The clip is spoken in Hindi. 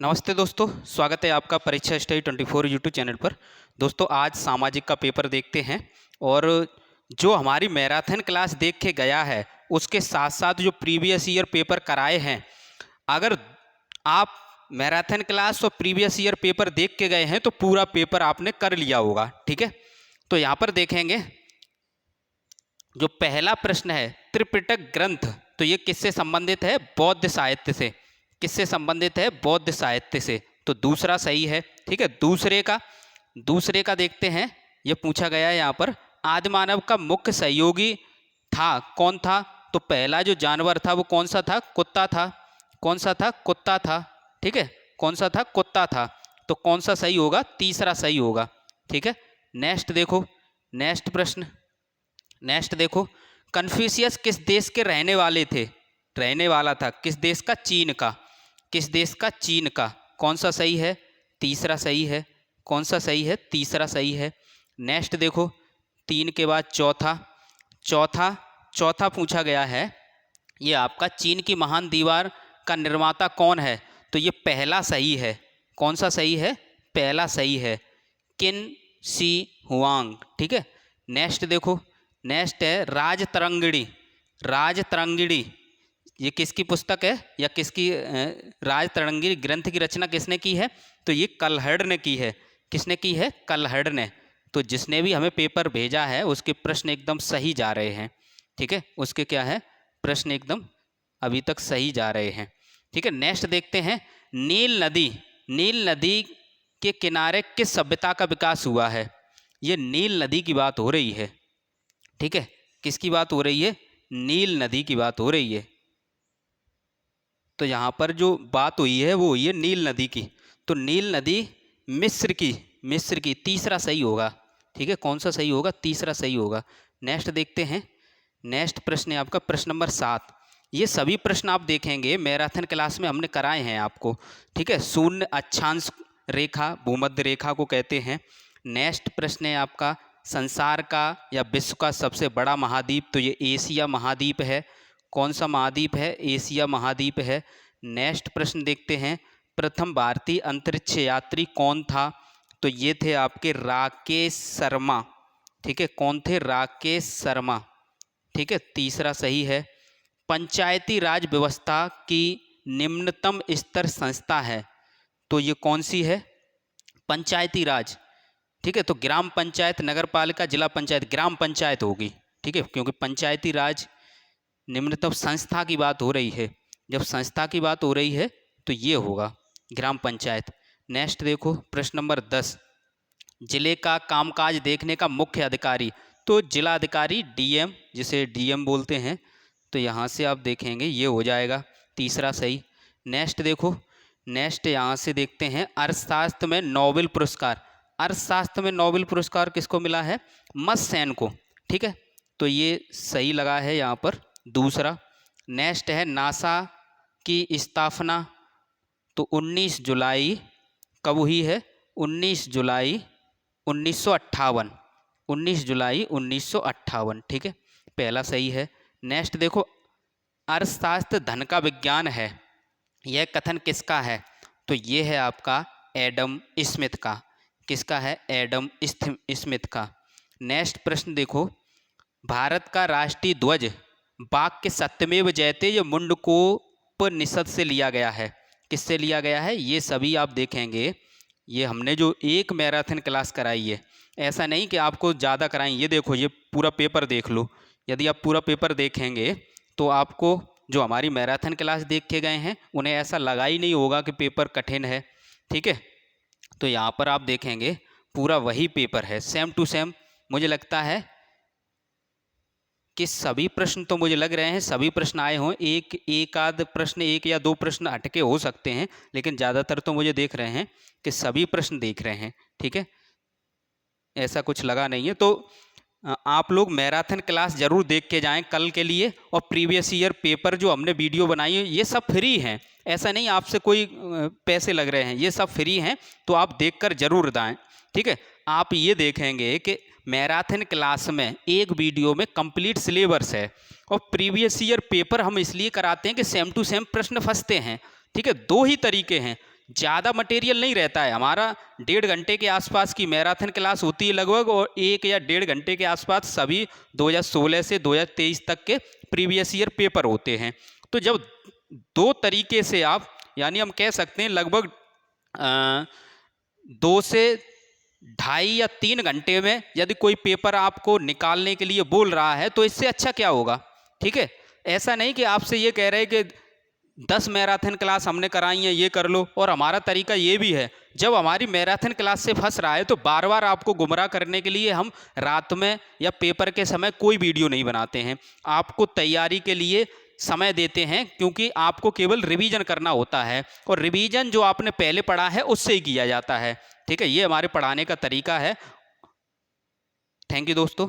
नमस्ते दोस्तों, स्वागत है आपका परीक्षा स्टडी 24 यूट्यूब चैनल पर। दोस्तों आज सामाजिक का पेपर देखते हैं और जो हमारी मैराथन क्लास देख के गया है उसके साथ साथ जो प्रीवियस ईयर पेपर कराए हैं, अगर आप मैराथन क्लास और प्रीवियस ईयर पेपर देख के गए हैं तो पूरा पेपर आपने कर लिया होगा। ठीक है, तो यहाँ पर देखेंगे जो पहला प्रश्न है त्रिपिटक ग्रंथ, तो ये किससे संबंधित है? बौद्ध साहित्य से। किससे संबंधित है? बौद्ध साहित्य से। तो दूसरा सही है। ठीक है, दूसरे का देखते हैं। ये पूछा गया है यहाँ पर, आदि मानव का मुख्य सहयोगी था कौन था? तो पहला जो जानवर था वो कौन सा था? कुत्ता था। कौन सा था? कुत्ता था। ठीक है, कौन सा था? कुत्ता था। तो कौन सा सही होगा? तीसरा सही होगा। ठीक है, नेक्स्ट देखो, नेक्स्ट प्रश्न, नेक्स्ट देखो, कन्फ्यूशियस किस देश के रहने वाले थे? रहने वाला था किस देश का? चीन का। किस देश का? चीन का। कौन सा सही है? तीसरा सही है। कौन सा सही है? तीसरा सही है। नेक्स्ट देखो, तीन के बाद चौथा, चौथा पूछा गया है, ये आपका चीन की महान दीवार का निर्माता कौन है? तो ये पहला सही है। कौन सा सही है? पहला सही है, किन शी हुआंग। ठीक है, नेक्स्ट देखो, नेक्स्ट है राजतरंगिणी। राजतरंगिणी ये किसकी पुस्तक है या किसकी? राजतरंगिणी ग्रंथ की रचना किसने की है? तो ये कल्हड़ ने की है। किसने की है? कल्हड़ ने। तो जिसने भी हमें पेपर भेजा है उसके प्रश्न एकदम सही जा रहे हैं। ठीक है, उसके क्या है? प्रश्न एकदम अभी तक सही जा रहे हैं। ठीक है, नेक्स्ट देखते हैं, नील नदी के किनारे किस सभ्यता का विकास हुआ है? ये नील नदी की बात हो रही है। ठीक है, किसकी बात हो रही है? नील नदी की बात हो रही है। तो यहाँ पर जो बात हुई है वो हुई है नील नदी की। तो नील नदी मिस्र की। तीसरा सही होगा। ठीक है, कौन सा सही होगा? तीसरा सही होगा। नेक्स्ट देखते हैं, नेक्स्ट प्रश्न है आपका प्रश्न नंबर 7। ये सभी प्रश्न आप देखेंगे मैराथन क्लास में हमने कराए हैं आपको। ठीक है, शून्य अक्षांश रेखा भूमध्य रेखा को कहते हैं। नेक्स्ट प्रश्न है आपका, संसार का या विश्व का सबसे बड़ा महाद्वीप, तो ये एशिया महाद्वीप है। कौन सा महाद्वीप है? एशिया महाद्वीप है। नेक्स्ट प्रश्न देखते हैं, प्रथम भारतीय अंतरिक्ष यात्री कौन था? तो ये थे आपके राकेश शर्मा। ठीक है, कौन थे? राकेश शर्मा। ठीक है, तीसरा सही है। पंचायती राज व्यवस्था की निम्नतम स्तर संस्था है, तो ये कौन सी है? पंचायती राज। ठीक है, तो ग्राम पंचायत, नगर पालिका, जिला पंचायत, ग्राम पंचायत होगी। ठीक है, क्योंकि पंचायती राज निम्नतम संस्था की बात हो रही है। जब संस्था की बात हो रही है तो ये होगा ग्राम पंचायत। नेक्स्ट देखो प्रश्न नंबर 10, जिले का कामकाज देखने का मुख्य अधिकारी, तो जिला अधिकारी डीएम, जिसे डीएम बोलते हैं। तो यहाँ से आप देखेंगे ये हो जाएगा तीसरा सही। नेक्स्ट देखो, नेक्स्ट यहाँ से देखते हैं, अर्थशास्त्र में नोबेल पुरस्कार। अर्थशास्त्र में नोबेल पुरस्कार किसको मिला है? मत्स्य सेन को। ठीक है, तो ये सही लगा है यहाँ पर दूसरा। नेक्स्ट है नासा की स्थापना, तो 19 जुलाई कब हुई है? 19 जुलाई 1958। 19 जुलाई 1958। ठीक है, पहला सही है। नेक्स्ट देखो, अर्थशास्त्र धन का विज्ञान है, यह कथन किसका है? तो ये है आपका एडम स्मिथ का। किसका है? एडम स्मिथ का। नेक्स्ट प्रश्न देखो, भारत का राष्ट्रीय ध्वज बाघ के सत्यमेव जयते ये मुंडकोपनिषद से लिया गया है। किससे लिया गया है? ये सभी आप देखेंगे, ये हमने जो एक मैराथन क्लास कराई है, ऐसा नहीं कि आपको ज़्यादा कराएं। ये देखो, ये पूरा पेपर देख लो। यदि आप पूरा पेपर देखेंगे तो आपको जो हमारी मैराथन क्लास देख के गए हैं उन्हें ऐसा लगा ही नहीं होगा कि पेपर कठिन है। ठीक है, तो यहाँ पर आप देखेंगे पूरा वही पेपर है, सेम टू सेम। मुझे लगता है कि सभी प्रश्न, तो मुझे लग रहे हैं सभी प्रश्न आए हों। एक आध प्रश्न, एक या दो प्रश्न हटके हो सकते हैं, लेकिन ज़्यादातर तो मुझे देख रहे हैं कि सभी प्रश्न देख रहे हैं। ठीक है, ऐसा कुछ लगा नहीं है। तो आप लोग मैराथन क्लास ज़रूर देख के जाएं कल के लिए। और प्रीवियस ईयर पेपर जो हमने वीडियो बनाई है ये सब फ्री हैं, ऐसा नहीं आपसे कोई पैसे लग रहे हैं, ये सब फ्री हैं। तो आप देखकर ज़रूर दाएं। ठीक है, आप ये देखेंगे कि मैराथन क्लास में एक वीडियो में कंप्लीट सिलेबस है और प्रीवियस ईयर पेपर हम इसलिए कराते हैं कि सेम टू सेम प्रश्न फंसते हैं। ठीक है, दो ही तरीके हैं, ज़्यादा मटेरियल नहीं रहता है। हमारा 1.5 घंटे के आसपास की मैराथन क्लास होती है लगभग, और 1 या 1.5 घंटे के आसपास सभी 2016 से 2023 तक के प्रीवियस ईयर पेपर होते हैं। तो जब 2 तरीके से आप, यानी हम कह सकते हैं लगभग 2 से 2.5 या 3 घंटे में यदि कोई पेपर आपको निकालने के लिए बोल रहा है तो इससे अच्छा क्या होगा। ठीक है, ऐसा नहीं कि आपसे ये कह रहे हैं कि 10 मैराथन क्लास हमने कराई है, ये कर लो। और हमारा तरीका ये भी है, जब हमारी मैराथन क्लास से फंस रहा है तो बार बार आपको गुमराह करने के लिए हम रात में या पेपर के समय कोई वीडियो नहीं बनाते हैं। आपको तैयारी के लिए समय देते हैं, क्योंकि आपको केवल रिवीजन करना होता है, और रिवीजन जो आपने पहले पढ़ा है उससे ही किया जाता है। ठीक है, ये हमारे पढ़ाने का तरीका है। थैंक यू दोस्तों।